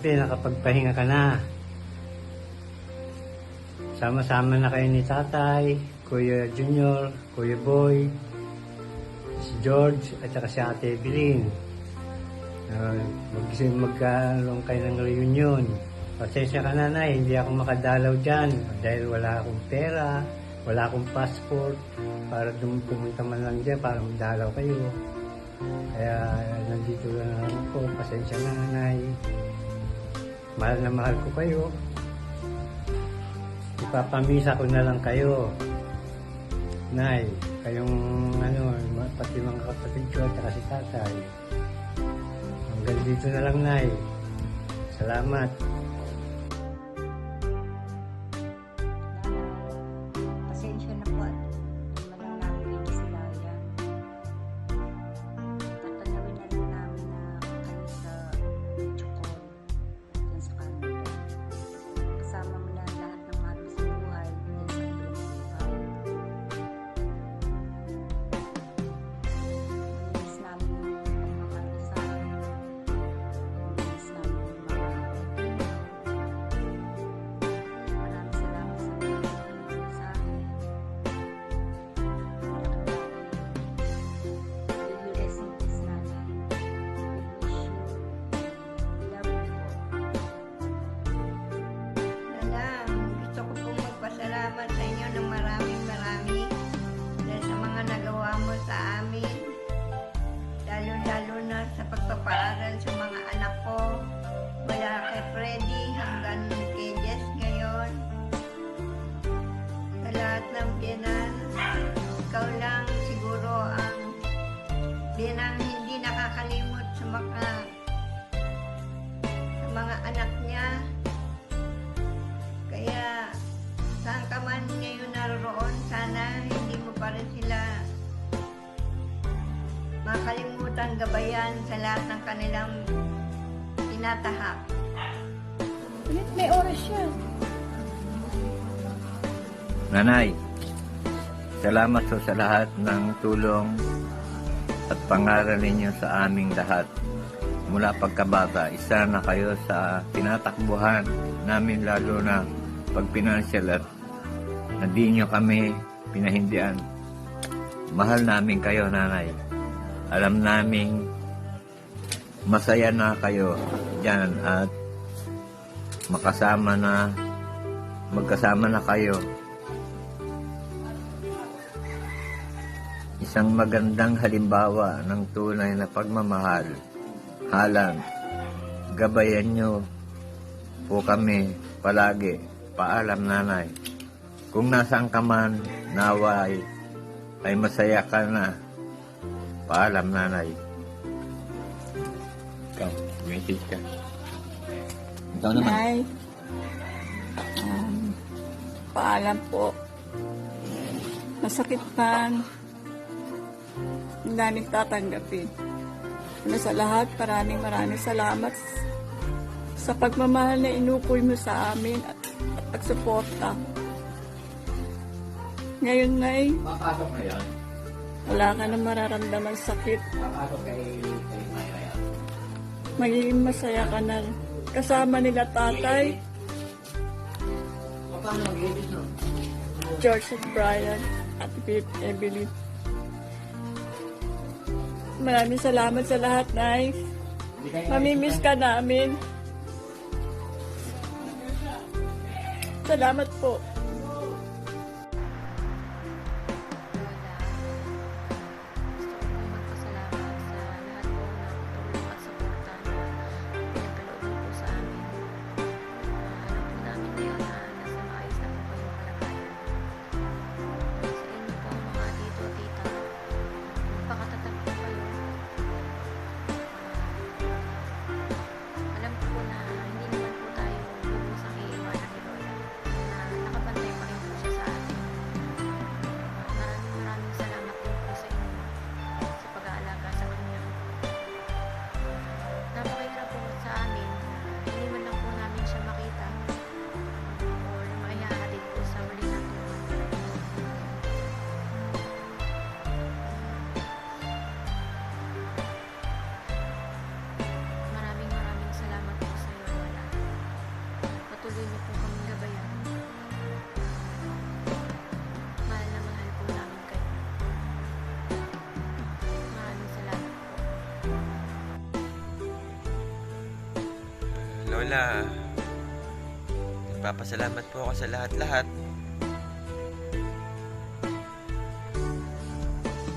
Buti nakapagpahinga ka na. Sama-sama na kayo ni Tatay, Kuya Junior, Kuya Boy, si George, at saka si Ate Evelyn. Magkaroon kayo ng reunion. Pasensya ka na, Nay, hindi ako makadalaw dyan dahil wala akong pera, wala akong passport para pumunta man lang dyan para magdalaw kayo. Kaya nandito lang ako. Pasensya na, Nay. Mahal na mahal ko kayo. Ipapamisa ko na lang kayo. Nay, kayong pati mga kapatid ko at saka si Tatay. Hanggang dito na lang, Nay. Salamat. Pasensya na po at walang namin sila yan. Tatanawin na lang namin na kayo sa Chocol dyan sa Canada. Kasama mo na lahat ng mahal sa buhay dyan sa buhay. Miss namin yung mahal sa amin. Miss namin yung mga maraming salamat sa mga sa amin. Rest in peace, Nanay. We wish you love you po. Nanang, gusto ko pong magpasalamat sa inyo ng marami dahil sa mga nagawa mo sa amin. Lalo na sa pagpapaaral sa mga anak ko. Mula kay Freddy hanggang kay Jess ngayon. Sa lahat ng biyanan, ikaw lang siguro ang biyanang hindi nakakalimot sa mga anak niya. Kaya saan ka man ngayon naroon, sana hindi mo pa rin sila makalimutan gabayan sa lahat ng kanilang tinatahak. May oras siya. Nanay, salamat po sa lahat ng tulong at pangaral ninyo sa aming lahat. Mula pagkabata, isa na kayo sa tinatakbuhan namin, lalo na pag financial at hindi nyo kami pinahindian. Mahal namin kayo, Nanay. Alam naming masaya na kayo dyan at magkasama na kayo. Isang magandang halimbawa ng tunay na pagmamahal. Halang, gabayan nyo po kami palagi. Paalam, Nanay. Kung nasaan ka man, naway, ay masaya ka na. Paalam, Nanay. Ikaw, message ka. Ikaw naman. Nay, paalam po. Masakit man. Ang daming tatanggapin. Sa lahat, maraming salamat sa pagmamahal na inukoy mo sa amin at pagsuporta. Ngayon, Nay, Papasok na yan. wala ka na mararamdaman sakit. Papasok kay Maya yan. Magiging masaya ka na kasama nila Tatay, Paano mag-edit, no? George at Brian at Evelyn. Maraming salamat sa lahat, Nay. Mamimiss ka namin. Salamat po. Alam ko na hindi naman po tayo lubos ang iiwanan ni Lola. Na Lola, nagpapasalamat po ako sa lahat-lahat.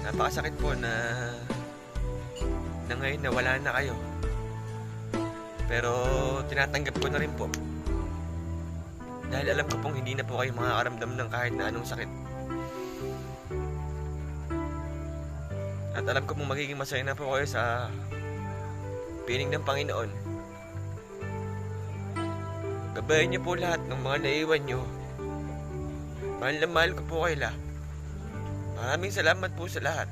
Napakasakit po na ngayon na wala na kayo. Pero tinatanggap ko na rin po. Dahil alam ko pong hindi na po kayo makakaramdam ng kahit na anong sakit. At alam ko pong magiging masaya na po kayo sa piling ng Panginoon. Gabayan niyo po lahat ng mga naiwan niyo. Mahal na mahal ko po kayo lahat. Maraming salamat po sa lahat.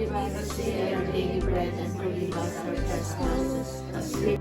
Give us this day our daily bread, and forgive us our trespasses, as we